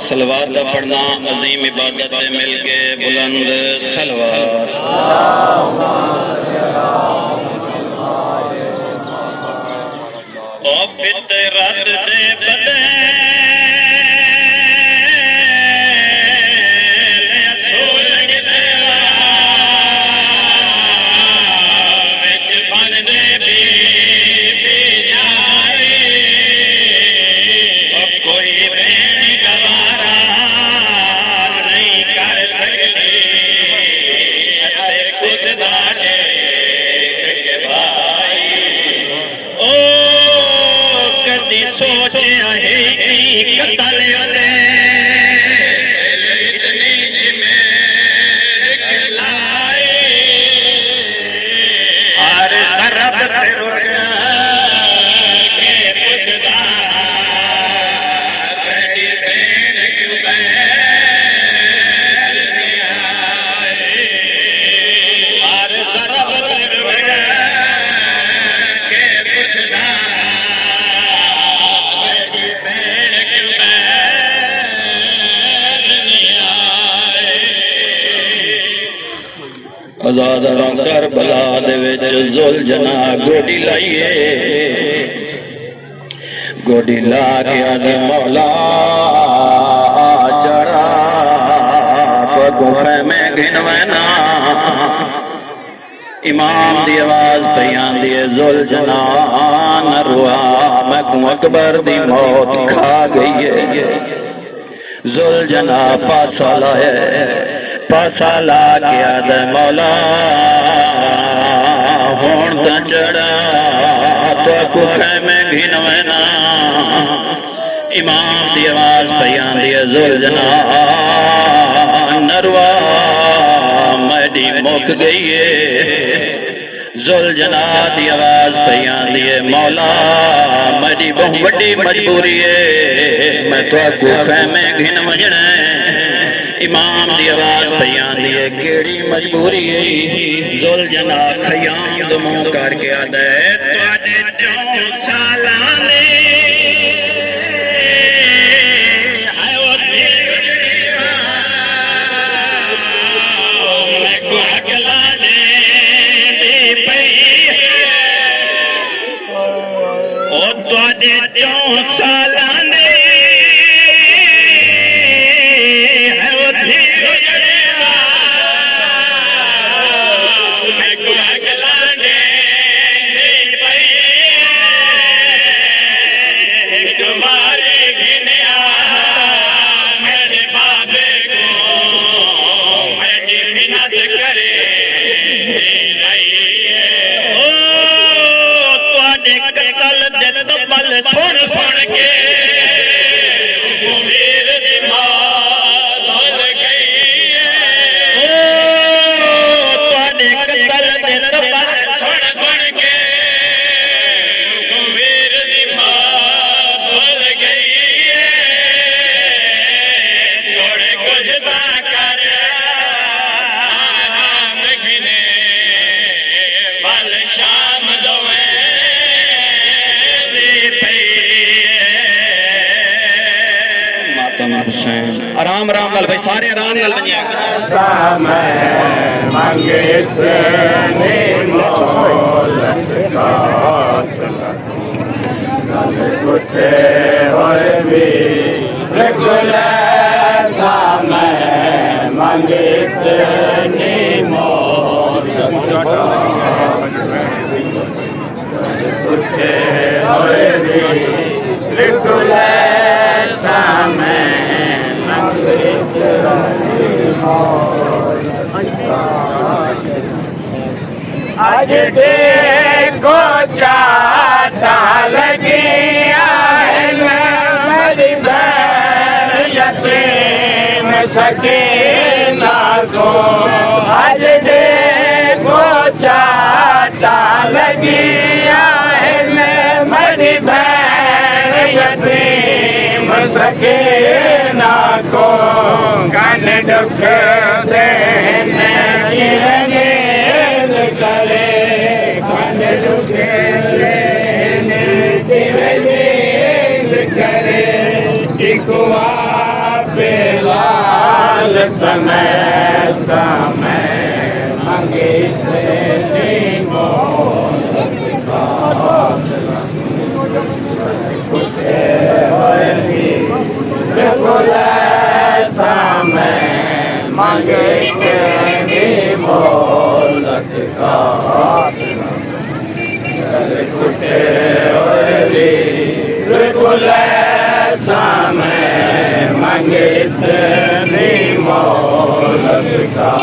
सलवात का पढ़ना अजीम इबादत है, मिल के बुलंद सलवात। ओ फितरत दे बदे आजाद करबला दे विच जुलझना गोडी लाइए, गोडी ला के आगे मौला चढ़ा गुफे में गिनवना। इमाम दी आवाज पई आंदी है, जुलझना न रुआ मैं अकबर दी मौत खा गई है। जुलझना पासा लाए, पासा ला के आद मौला होण ता चढ़ा तो कुफे में गिनवना। इमाम दी आवाज पई आंदी है, जुलझना नरवा मैडी मुक गई है। जुलझना दी आवाज पई आंदी है, मौला मेरी बहुत बड़ी मजबूरी है, मैं तो कुफे में गिन वजना। इमाम दी आवाज पई आंदी है, केड़ी मजबूरी है? जुलझना खयाम दो मुंह करके आदा है, तुहाडे जो सालाने छोड़ छोड़ के मेरे दिमाग भूल गई है। तुहाडे कतल दिल पर छोड़ छोड़ के मेरे दिमाग भूल गई है। थोड़े कुछ ना कर आराम गिने बल शाम दोवे आराम आराम नाल भाई, सारे आराम नाल बनिया। मांगे मांगे आज देखो चाटा लगिया मेरी बहन यतीम सकीना को। आज देखो चाटा लगिया मेरी बहन यतीम सकीना को। कान दुख देने की नींद करे, कान दुख देने की नींद करे। इकुआ पे लाल समय समय मंगे तेरी बिल्कुल समय मांगे तेरी मोलत का। कुटे बिल्कुल समय मांगे तेरी मोलत का।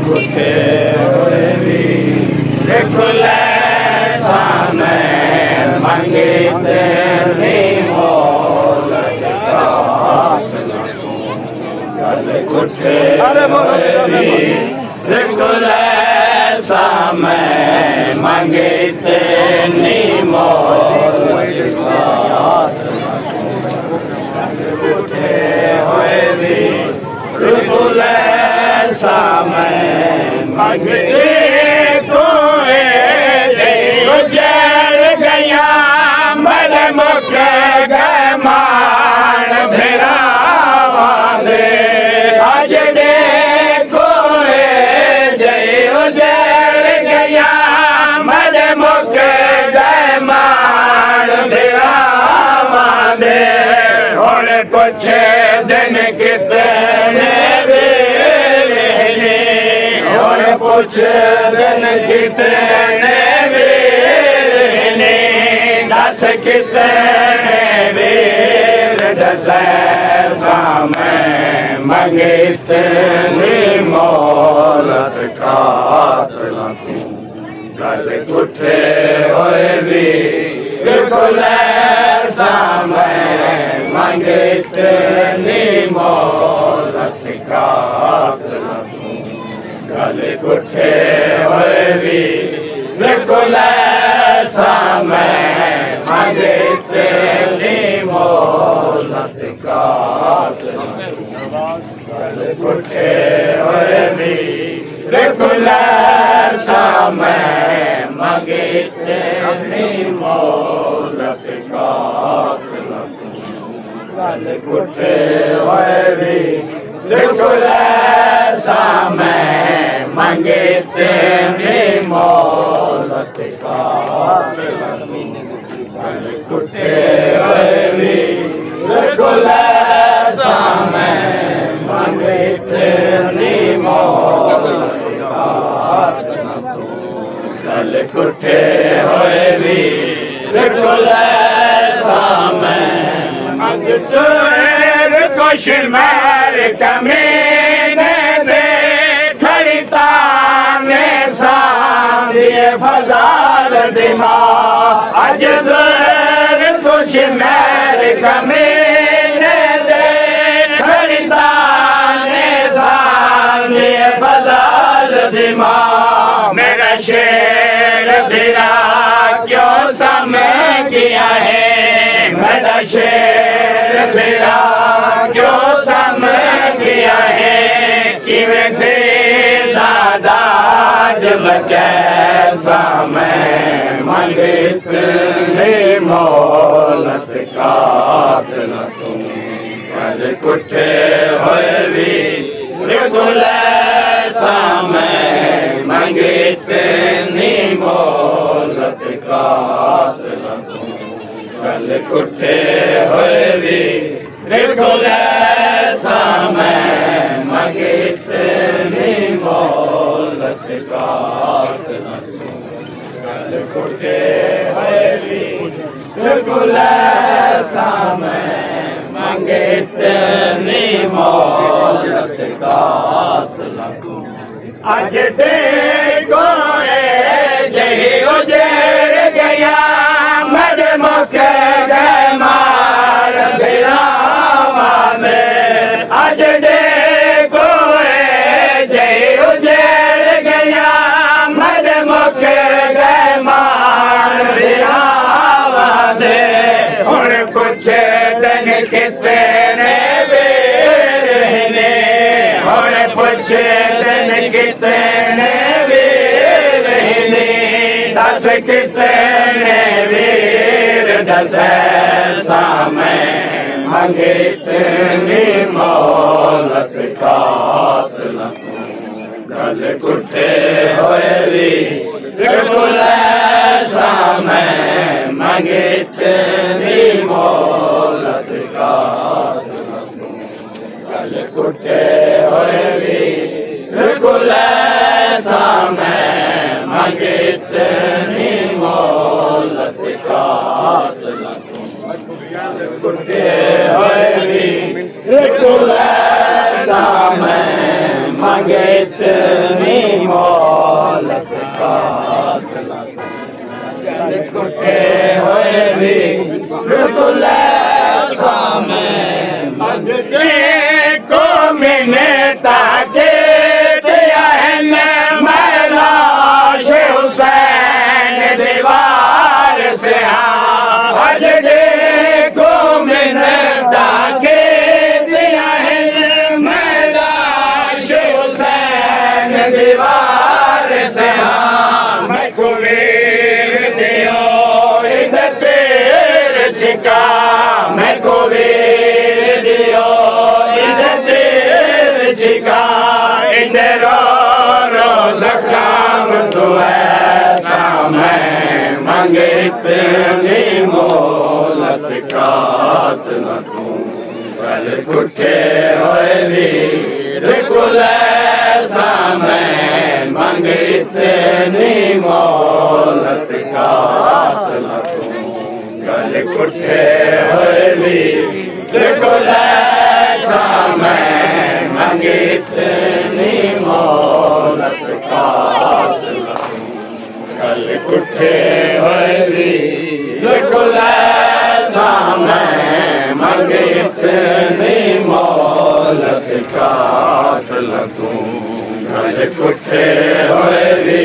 कुटे बिल्कुल समय मांगे तेरी मोलत का। कुटे बिल्कुल समय मांगे तेरी मोलत का। कुटे बिल्कुल समय मांगे कोई गुजर गया मर मुख गमान भिरावा दे। आज देखो जय उजर गया मर मुख गमान भिरावा दे। और कुछ दिन कितने और कुछ दिन कितने वीर दस कितने वीर दस समय मंगे तेरी मोलत का। गल कुठे होए वीर बिल्कुल समय मंगे तेरी मोलत का। गल कुठे होए वीर बिल्कुल समय मंगे तेरी मोलत का। गल कुठे होए वीर बिल्कुल समय मंगे तेरी मोलत का। गल कुठे होए वीर बिल्कुल समय मंगे तेरी मोलत का। गल कुठे होए वीर बिल्कुल समय मंगे तेरी मोलत का। गल कुठे होए वीर बिल्कुल समय मंगे तेरी कुछ मैर कमीने दे खरीता ने सादिए फजाल दिमाग। आज जर कुछ मैर कमीने दे खरीता ने सादिए फजाल दिमाग। मेरा शेर बिरा क्यों समय किया है, मेरा शेर बिरा क्यों समय किया है। कि वे थे दादाज बचे समय मंगे तेरी मोलत का। गल कुठे होए वीर बिल्कुल समय मंगे तेरी मोलत का। गल कुठे होए वीर बिल्कुल समय मंगे तेरी मोलत का। गल कुठे होए वीर बिल्कुल समय मंगे इतनी मोहलत कातिल तू अज देखो जही उजड़ गया मेरे मुख गए मार भिरावा में अज देखो जही उजड़ गया मेरे मुख गए मार भिरावा दे हुण कुछ दिन कितने रहने हुण कुछ दिन कितने रहने दस कितने वीर दस सामें मंगे इतनी मोहलत कातिल तू गल कुठे होए वी बिल्कुल सामें मंगे इतनी मोहलत कातिल तू गल कुठे होए वी बिल्कुल सामें मंगे इतनी मोहलत कातिल तू कुठे होए वी बिल्कुल सामें मंगे इतनी मोहलत कातिल तू कुठे होए वी बिल्कुल सामें मंगे को मैंने ताके दिया है मैला हुसैन दीवार से आज देखो मैंने ताके दिया है मैला हुसैन दीवार से मैं कुबीर दियो इधर तेर छिका मैं कुबीर दियो इधर तेर छिका इधर जख्म तो ऐसा मैं मंगे इतनी मोहलत कातिल तू गल कुठे होए वी बिल्कुल ऐसा मैं मंगे इतनी मोहलत कातिल तू गल कुठे होए वी बिल्कुल ऐसा मैं मंगे इतनी मोहलत कातिल गल कुठे होए वी बिल्कुल ऐसा मैं मंगे इतनी मोहलत कातिल तू गल कुठे होए वी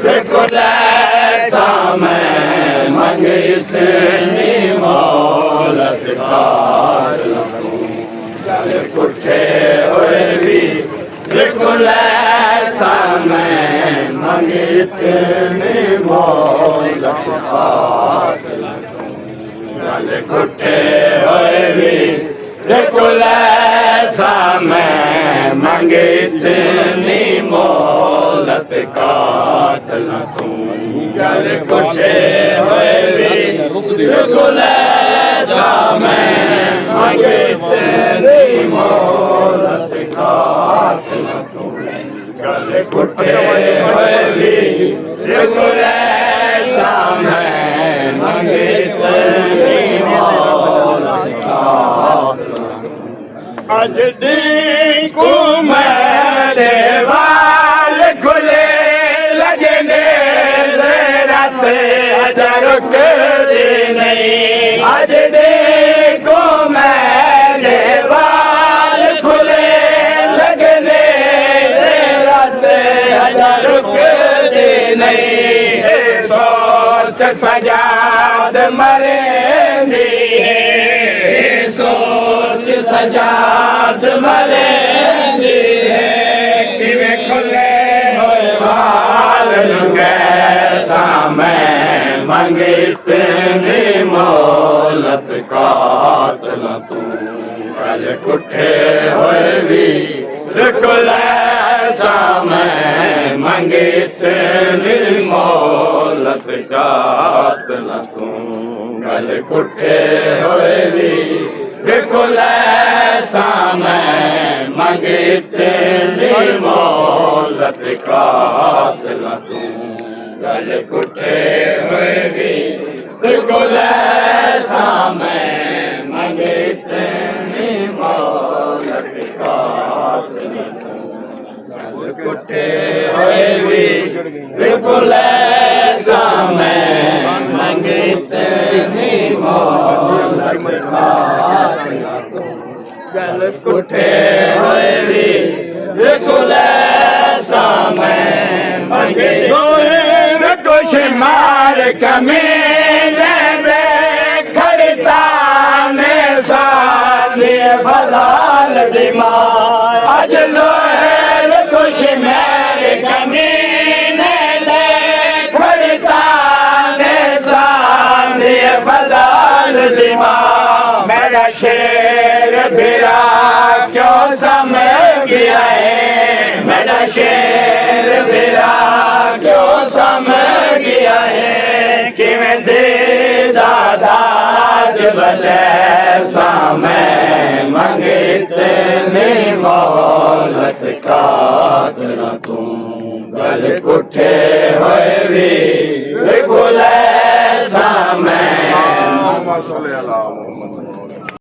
बिल्कुल ऐसा मैं मंगे इतनी मोहलत कातिल तू गल कुठे होए वी बिल्कुल ऐसा मैं मंगे इतनी मोहलत कातिल तू गल कुठे होए वी बिल्कुल ऐसा मैं मंगे इतनी मोहलत कातिल तू गल कुठे होए वी बिल्कुल ऐसा मैं मंगे इतनी मोहलत कातिल तू गल कुठे होए वी बिल्कुल ऐसा मैं मंगे इतनी मोहलत कातिल अज दी को मेरे वाल खुले लगने रात हजार रुकती नहीं अज दी को मेरे वाल खुले लगने रात हजार रुकती नहीं सोच सजाद मरेंदी सोच सजाद मरेंदी किवे खुले होए वाल कैसा मैं मंगे इतनी मोहलत कातिल तू गल कुठे होए वी बिल्कुल ऐसा मैं मंगे इतनी मोहलत कातिल तू गल कुठे होए वी बिल्कुल ऐसा मैं मंगे इतनी मोहलत कातिल तू गल कुठे होए वी बिल्कुल ऐसा मैं मंगे इतनी कुठे होए भी बिल्कुल ऐसा मैं मंगते नहीं मौलत गल कुठे होए भी बिल्कुल ऐसा मैं मंगते कुछ मार कमीने दे खड़ता ने साली फजाल दिमाग आज लोहर कुछ मेरे कमीने दे खड़ता ने साली फजाल दिमाग मेरा शेर भिरा क्यों समझ गया है मेरा शेर भिरा क्यों समझ गया है कि मैं दे दादाज बजैसा मैं मंगते नहीं मौलत का न तुम गल कुठे होए भी बिल्कुल ऐसा मैं